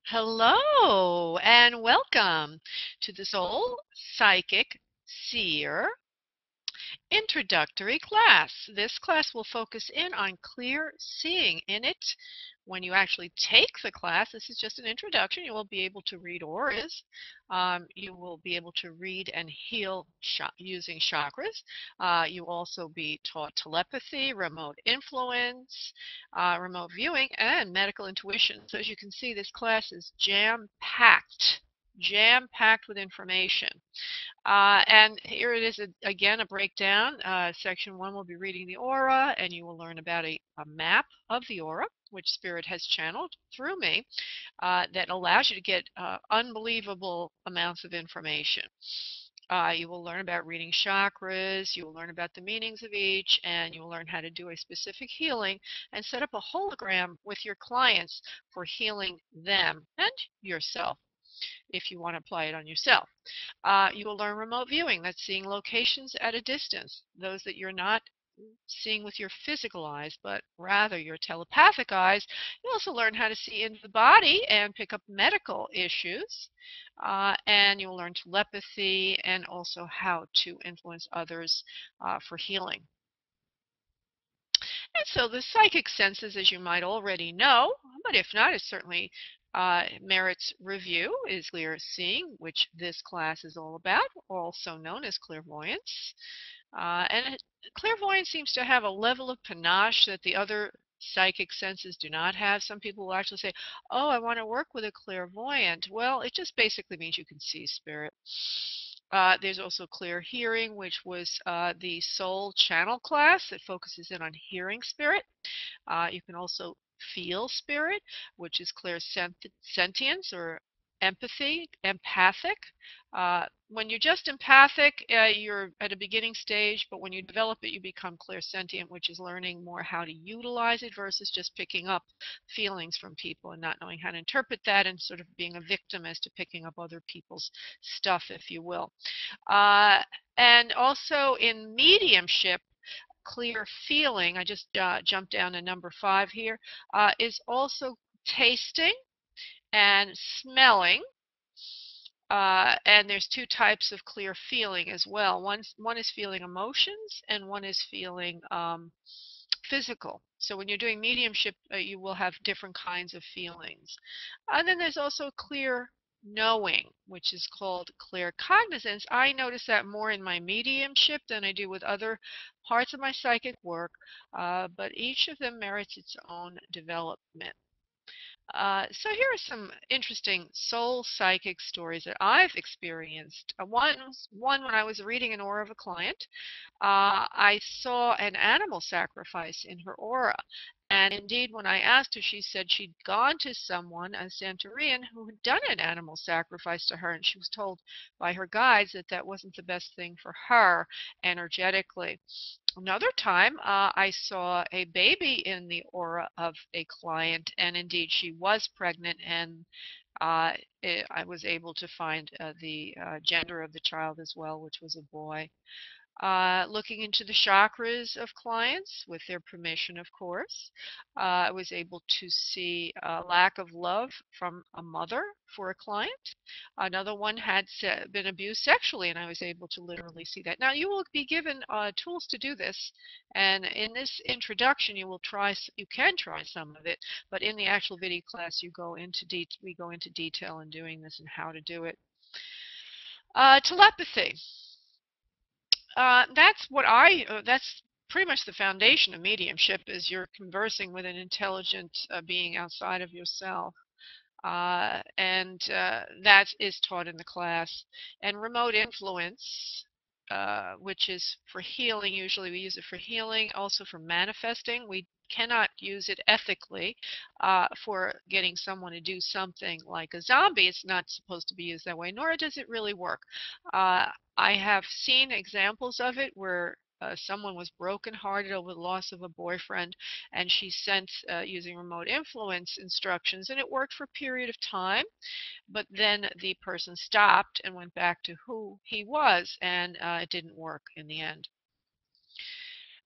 Hello and welcome to the Soul Psychic Seer introductory class. This class will focus in on clear seeing. In it, when you actually take the class, this is just an introduction. You will be able to read auras. You will be able to read and heal using chakras. You will also be taught telepathy, remote influence, remote viewing, and medical intuition. So as you can see, this class is jam-packed with information. And here it is again, a breakdown. Section 1 will be reading the aura, and you will learn about a map of the aura, which Spirit has channeled through me, that allows you to get unbelievable amounts of information. You will learn about reading chakras, you will learn about the meanings of each, and you will learn how to do a specific healing and set up a hologram with your clients for healing them and yourself if you want to apply it on yourself. You will learn remote viewing. That's seeing locations at a distance, those that you're not seeing with your physical eyes, but rather your telepathic eyes. You also learn how to see into the body and pick up medical issues. And you'll learn telepathy and also how to influence others for healing. And so the psychic senses, as you might already know, but if not, it certainly merits review, is clear seeing, which this class is all about, also known as clairvoyance. And clairvoyance seems to have a level of panache that the other psychic senses do not have. Some people will actually say, oh, I want to work with a clairvoyant. Well, it just basically means you can see spirit. There's also clear hearing, which was the soul channel class that focuses in on hearing spirit. You can also feel spirit, which is clairsentience or empathic. When you're just empathic, you're at a beginning stage, but when you develop it, you become clairsentient, which is learning more how to utilize it versus just picking up feelings from people and not knowing how to interpret that and sort of being a victim as to picking up other people's stuff, if you will. And also in mediumship, clear feeling, I just jumped down to number 5 here, is also tasting and smelling. And there's 2 types of clear feeling as well. One is feeling emotions, and one is feeling physical. So when you're doing mediumship, you will have different kinds of feelings. And then there's also clear knowing, which is called clear cognizance. I notice that more in my mediumship than I do with other parts of my psychic work, but each of them merits its own development. So here are some interesting soul psychic stories that I've experienced. One when I was reading an aura of a client. I saw an animal sacrifice in her aura. And indeed, when I asked her, she said she'd gone to someone, a Santorian, who had done an animal sacrifice to her, and she was told by her guides that that wasn't the best thing for her energetically. Another time, I saw a baby in the aura of a client, and indeed she was pregnant, and I was able to find the gender of the child as well, which was a boy. Looking into the chakras of clients with their permission, of course. I was able to see a lack of love from a mother for a client. Another one had been abused sexually, and I was able to literally see that. Now, you will be given tools to do this, and in this introduction, you can try some of it, but in the actual video class, we go into detail in doing this and how to do it. Telepathy. That's pretty much the foundation of mediumship, is you're conversing with an intelligent being outside of yourself. And that is taught in the class. And remote influence, which is for healing. Usually we use it for healing, also for manifesting. We cannot use it ethically for getting someone to do something like a zombie. It's not supposed to be used that way, nor does it really work. I have seen examples of it where someone was brokenhearted over the loss of a boyfriend, and she sent using remote influence instructions, and it worked for a period of time, but then the person stopped and went back to who he was, and it didn't work in the end.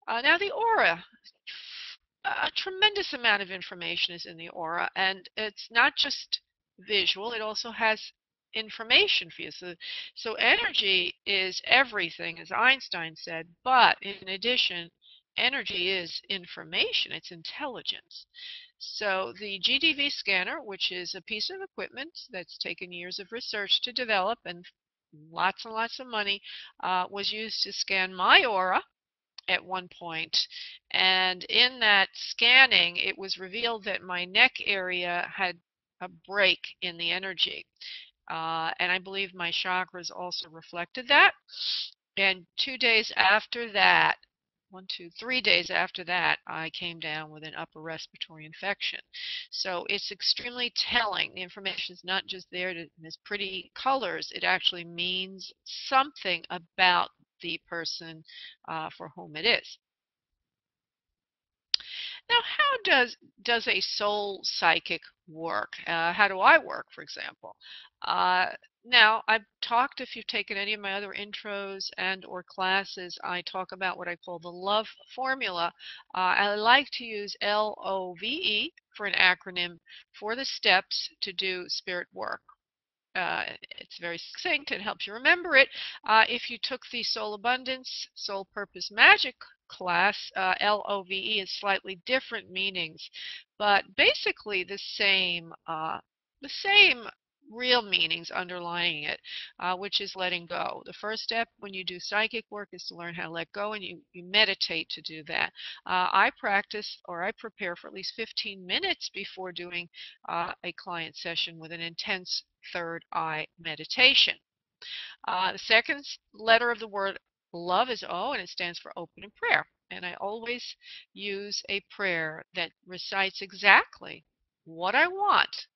Now the aura. A tremendous amount of information is in the aura, and it's not just visual, it also has information for you. So energy is everything, as Einstein said, but in addition, energy is information, it's intelligence. So the GDV scanner, which is a piece of equipment that's taken years of research to develop and lots of money, was used to scan my aura at one point. And in that scanning, it was revealed that my neck area had a break in the energy. And I believe my chakras also reflected that. And 2 days after that, 3 days after that, I came down with an upper respiratory infection. So it's extremely telling. The information is not just there as pretty colors. It actually means something about the person for whom it is. Now, how does a soul psychic work? How do I work, for example? Uh, Now, I've talked, if you've taken any of my other intros and or classes, I talk about what I call the love formula. I like to use LOVE for an acronym for the steps to do spirit work. It's very succinct and helps you remember it. If you took the Soul Abundance, Soul Purpose Magic class, LOVE is slightly different meanings, but basically the same real meanings underlying it, which is letting go. The first step when you do psychic work is to learn how to let go, and you meditate to do that. I practice, or I prepare for at least 15 minutes before doing a client session with an intense third eye meditation. The second letter of the word love is O, and it stands for open in prayer. And I always use a prayer that recites exactly what I want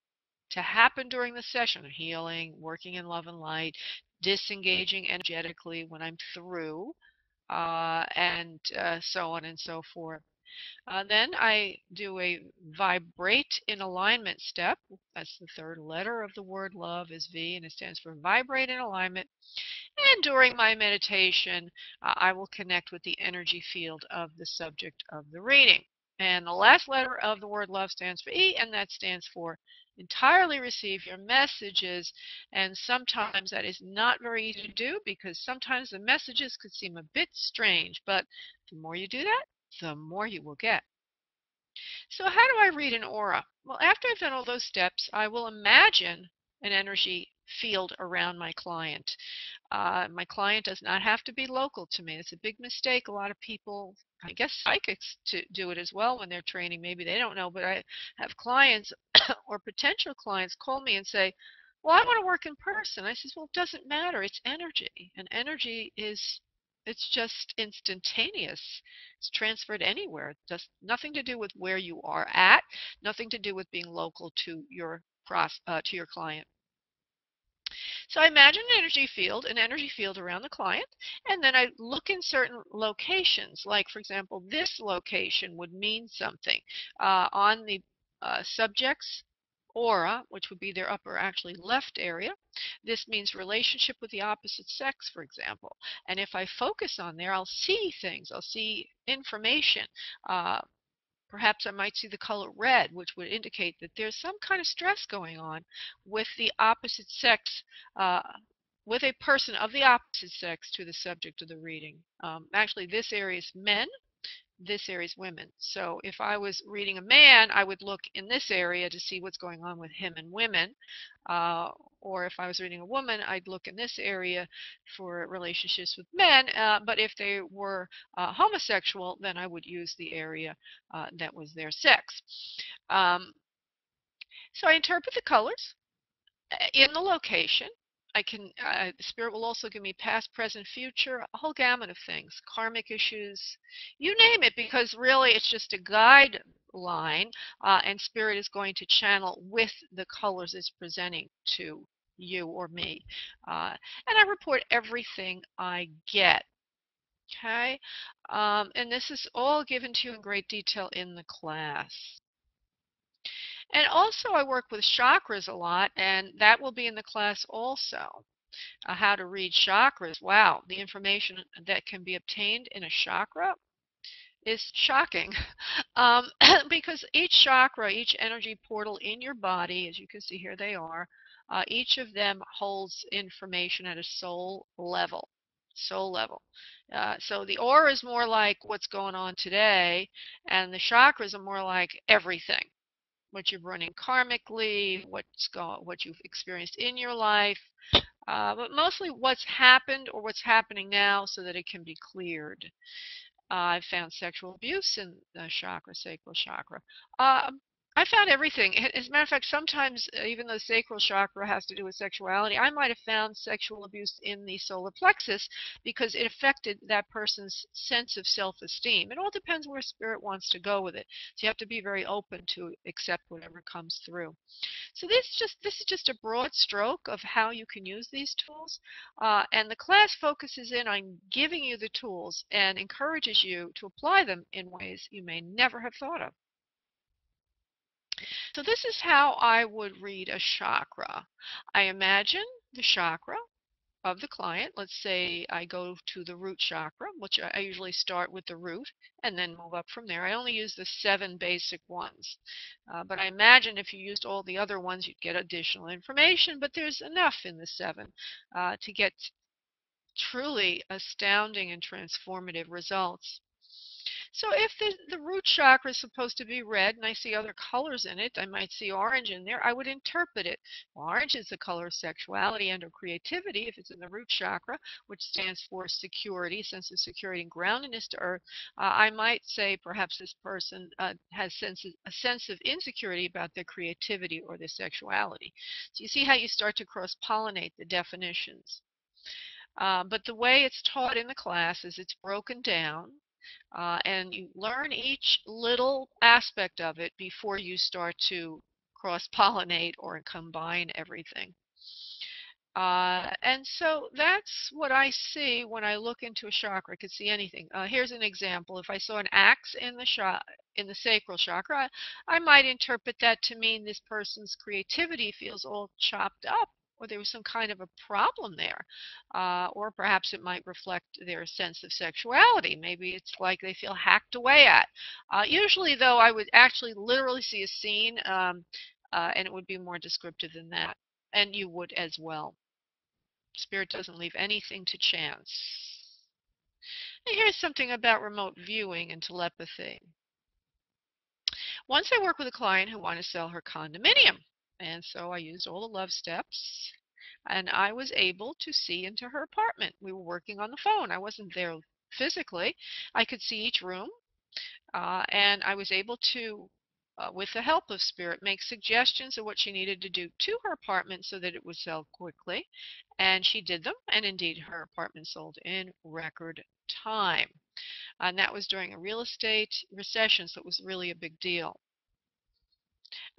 to happen during the session: healing, working in love and light, disengaging energetically when I'm through, and so on and so forth. Then I do a vibrate in alignment step. That's the third letter of the word love is V, and it stands for vibrate in alignment. And during my meditation, I will connect with the energy field of the subject of the reading. And the last letter of the word love stands for E, and that stands for entirely receive your messages. And sometimes that is not very easy to do, because sometimes the messages could seem a bit strange, but the more you do that, the more you will get. So how do I read an aura? Well, after I've done all those steps, I will imagine an energy field around my client. My client does not have to be local to me. It's a big mistake. A lot of people, I guess psychics to do it as well when they're training. Maybe they don't know, but I have clients or potential clients call me and say, well, I want to work in person. I says, well, it doesn't matter. It's energy. And energy it's just instantaneous. It's transferred anywhere. It does nothing to do with where you are at, nothing to do with being local to your client. So I imagine an energy field around the client, and then I look in certain locations. Like, for example, this location would mean something on the subject's aura, which would be their upper, actually left area. This means relationship with the opposite sex, for example. And if I focus on there, I'll see things. I'll see information. Uh, Perhaps I might see the color red, which would indicate that there's some kind of stress going on with the opposite sex, uh, with a person of the opposite sex to the subject of the reading. Actually, this area is men, this area is women. So if I was reading a man, I would look in this area to see what's going on with him and women. Or if I was reading a woman, I'd look in this area for relationships with men. But if they were homosexual, then I would use the area that was their sex. Um, so I interpret the colors in the location. The spirit will also give me past, present, future, a whole gamut of things, karmic issues, you name it, because really it's just a guideline, and spirit is going to channel with the colors it's presenting to you or me. And I report everything I get. Okay, and this is all given to you in great detail in the class. And also I work with chakras a lot, and that will be in the class also. How to read chakras. Wow, the information that can be obtained in a chakra is shocking. Um, because each chakra, each energy portal in your body, as you can see here, they are, each of them holds information at a soul level. Soul level. So the aura is more like what's going on today, and the chakras are more like everything. What you're running karmically, what you've experienced in your life, but mostly what's happened or what's happening now so that it can be cleared. I've found sexual abuse in the chakra, sacral chakra. I found everything. As a matter of fact, sometimes even though sacral chakra has to do with sexuality, I might have found sexual abuse in the solar plexus because it affected that person's sense of self-esteem. It all depends where spirit wants to go with it. So you have to be very open to accept whatever comes through. So this is just a broad stroke of how you can use these tools, and the class focuses in on giving you the tools and encourages you to apply them in ways you may never have thought of. So this is how I would read a chakra. I imagine the chakra of the client. Let's say I go to the root chakra, which I usually start with the root and then move up from there. I only use the 7 basic ones. But I imagine if you used all the other ones, you'd get additional information, but there's enough in the 7 to get truly astounding and transformative results. So if the root chakra is supposed to be red and I see other colors in it, I might see orange in there, I would interpret it. Orange is the color of sexuality and of creativity if it's in the root chakra, which stands for security, sense of security and groundedness to earth. I might say perhaps this person has a sense of insecurity about their creativity or their sexuality. So you see how you start to cross-pollinate the definitions. But the way it's taught in the class is it's broken down, and you learn each little aspect of it before you start to cross-pollinate or combine everything. And so that's what I see when I look into a chakra. I could see anything. Here's an example. If I saw an axe in the sacral chakra, I might interpret that to mean this person's creativity feels all chopped up, or there was some kind of a problem there. Or perhaps it might reflect their sense of sexuality. Maybe it's like they feel hacked away at. Usually, though, I would actually literally see a scene, and it would be more descriptive than that. And you would as well. Spirit doesn't leave anything to chance. And here's something about remote viewing and telepathy. Once I worked with a client who wanted to sell her condominium, and so I used all the love steps, and I was able to see into her apartment. We were working on the phone. I wasn't there physically. I could see each room, and I was able to, with the help of Spirit, make suggestions of what she needed to do to her apartment so that it would sell quickly. And she did them, and indeed her apartment sold in record time. And that was during a real estate recession, so it was really a big deal.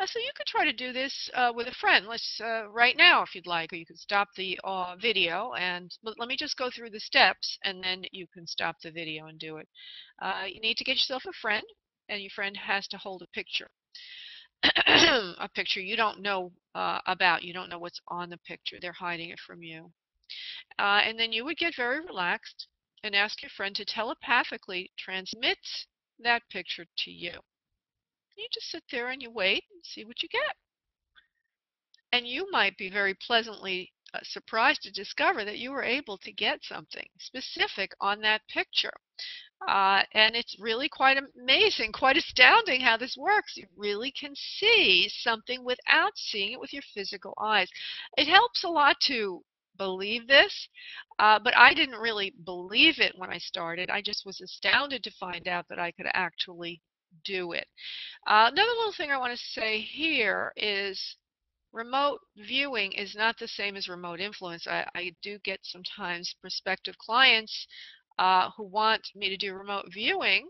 So you could try to do this with a friend. Let's right now, if you'd like, or you could stop the video and let me just go through the steps, and then you can stop the video and do it. You need to get yourself a friend, and your friend has to hold a picture. A picture you don't know about. You don't know what's on the picture. They're hiding it from you. And then you would get very relaxed and ask your friend to telepathically transmit that picture to you. You just sit there and you wait and see what you get. And you might be very pleasantly surprised to discover that you were able to get something specific on that picture. And it's really quite amazing, quite astounding how this works. You really can see something without seeing it with your physical eyes. It helps a lot to believe this, but I didn't really believe it when I started. I just was astounded to find out that I could actually do it. Another little thing I want to say here is remote viewing is not the same as remote influence. I do get sometimes prospective clients who want me to do remote viewing,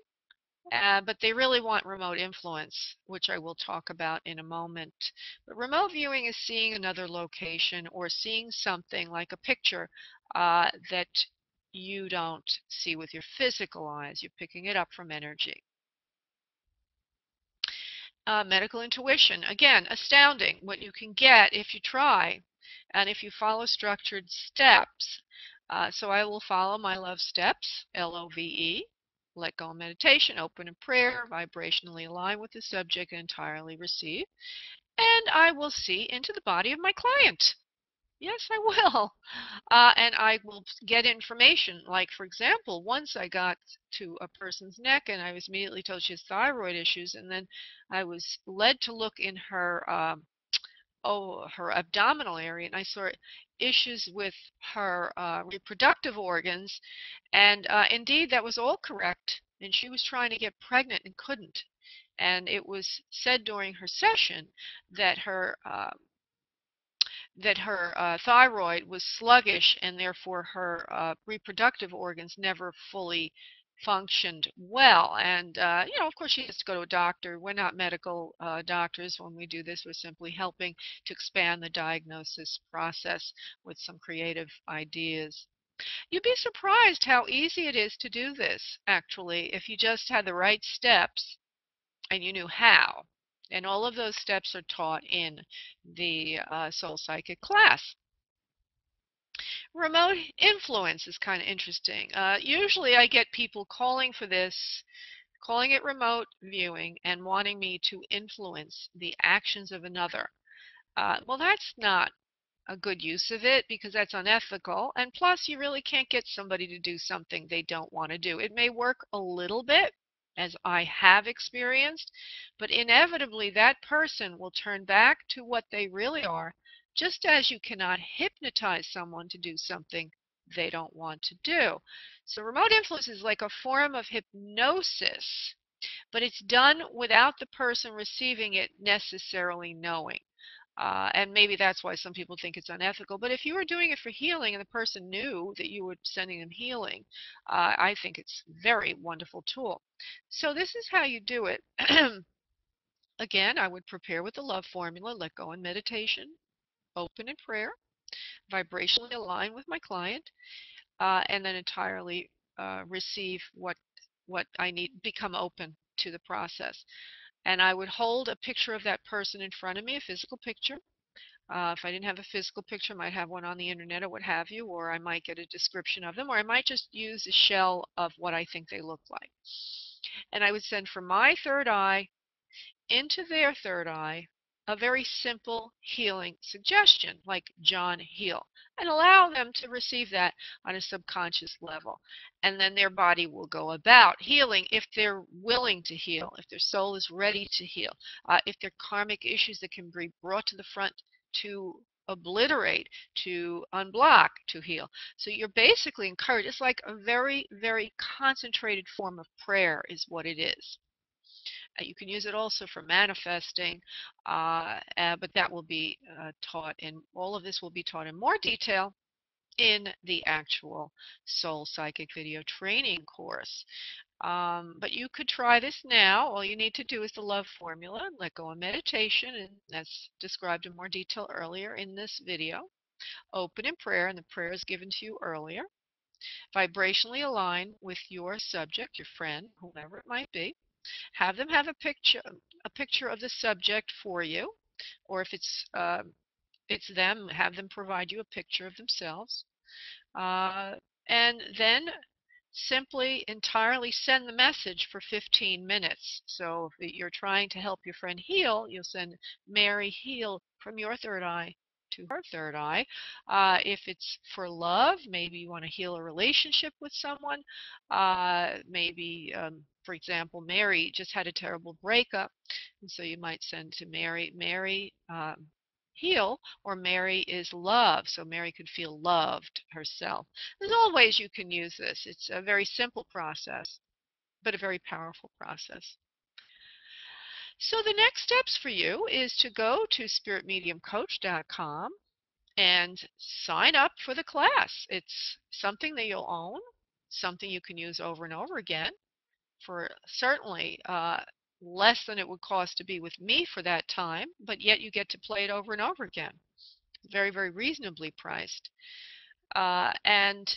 but they really want remote influence, which I will talk about in a moment. But remote viewing is seeing another location or seeing something like a picture that you don't see with your physical eyes. You're picking it up from energy. Medical intuition, again, astounding what you can get if you try and if you follow structured steps. So I will follow my love steps, LOVE, let go in meditation, open in prayer, vibrationally align with the subject, and entirely receive. And I will see into the body of my client. Yes, I will. And I will get information. Like, for example, once I got to a person's neck and I was immediately told she has thyroid issues, and then I was led to look in her her abdominal area, and I saw issues with her reproductive organs, and indeed that was all correct, and she was trying to get pregnant and couldn't. And it was said during her session that her thyroid was sluggish, and therefore her reproductive organs never fully functioned well. And of course, she has to go to a doctor. We're not medical doctors when we do this. We're simply helping to expand the diagnosis process with some creative ideas. You'd be surprised how easy it is to do this, actually, if you just had the right steps and you knew how. And all of those steps are taught in the Soul Psychic class. Remote influence is kind of interesting. Usually I get people calling for this, calling it remote viewing, and wanting me to influence the actions of another. Well, that's not a good use of it because that's unethical. And plus, you really can't get somebody to do something they don't want to do. It may work a little bit, as I have experienced, but inevitably that person will turn back to what they really are, just as you cannot hypnotize someone to do something they don't want to do. So remote influence is like a form of hypnosis, but it's done without the person receiving it necessarily knowing. And maybe that's why some people think it's unethical. But if you were doing it for healing and the person knew that you were sending them healing, I think it's a very wonderful tool. So this is how you do it. Again, I would prepare with the love formula, let go in meditation, open in prayer, vibrationally align with my client, and then entirely receive what I need, become open to the process. And I would hold a picture of that person in front of me, a physical picture. If I didn't have a physical picture, I might have one on the internet or what have you, or I might get a description of them, or I might just use a shell of what I think they look like. And I would send from my third eye into their third eye a very simple healing suggestion, like John heal, and allow them to receive that on a subconscious level. And then their body will go about healing if they're willing to heal, if their soul is ready to heal, if there are karmic issues that can be brought to the front to obliterate, to unblock, to heal. So you're basically encouraged. It's like a very, very concentrated form of prayer is what it is. You can use it also for manifesting, but that will be taught in, all of this will be taught in more detail in the actual Soul Psychic video training course. But you could try this now. All you need to do is the love formula, let go of meditation, and that's described in more detail earlier in this video. Open in prayer, and the prayer is given to you earlier. Vibrationally align with your subject, your friend, whomever it might be. Have them have a picture of the subject for you, or if it's them, have them provide you a picture of themselves, uh, and then simply entirely send the message for 15 minutes. So if you're trying to help your friend heal, you'll send Mary heal from your third eye to her third eye. If it's for love, maybe you want to heal a relationship with someone. Maybe, for example, Mary just had a terrible breakup, and so you might send to Mary, heal, or Mary is love, so Mary could feel loved herself. There's all ways you can use this. It's a very simple process, but a very powerful process. So the next steps for you is to go to spiritmediumcoach.com and sign up for the class. It's something that you'll own, something you can use over and over again for certainly less than it would cost to be with me for that time, but yet you get to play it over and over again. Very, very reasonably priced. And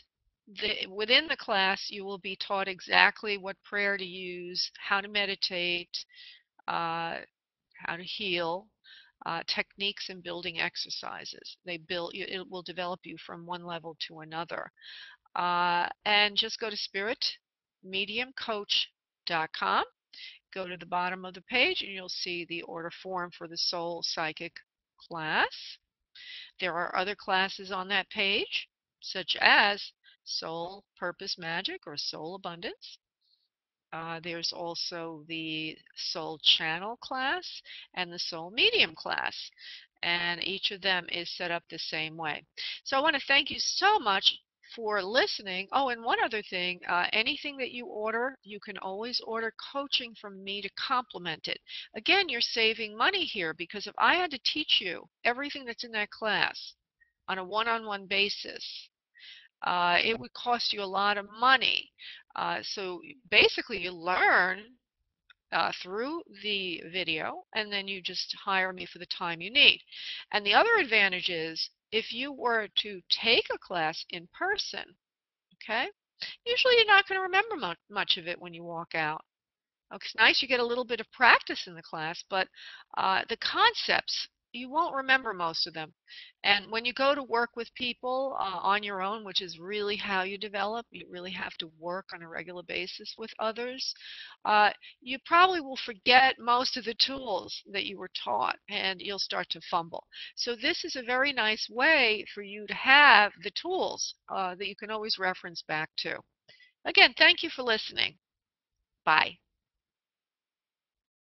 within the class, you will be taught exactly what prayer to use, how to meditate, how to heal, techniques and building exercises. It will develop you from one level to another. And just go to mediumcoach.com. Go to the bottom of the page and you'll see the order form for the Soul Psychic class. There are other classes on that page, such as Soul Purpose Magic or Soul Abundance. There's also the Soul Channel class and the Soul Medium class, and each of them is set up the same way. So I want to thank you so much for listening. Oh, and one other thing, anything that you order, you can always order coaching from me to complement it. Again, you're saving money here, because if I had to teach you everything that's in that class on a one-on-one basis, it would cost you a lot of money. So basically, you learn through the video, and then you just hire me for the time you need. And the other advantage is, if you were to take a class in person, okay, usually you're not going to remember much of it when you walk out. It's nice you get a little bit of practice in the class, but the concepts, you won't remember most of them. And when you go to work with people on your own, which is really how you develop, you really have to work on a regular basis with others, you probably will forget most of the tools that you were taught, and you'll start to fumble. So this is a very nice way for you to have the tools that you can always reference back to. Again, thank you for listening. Bye.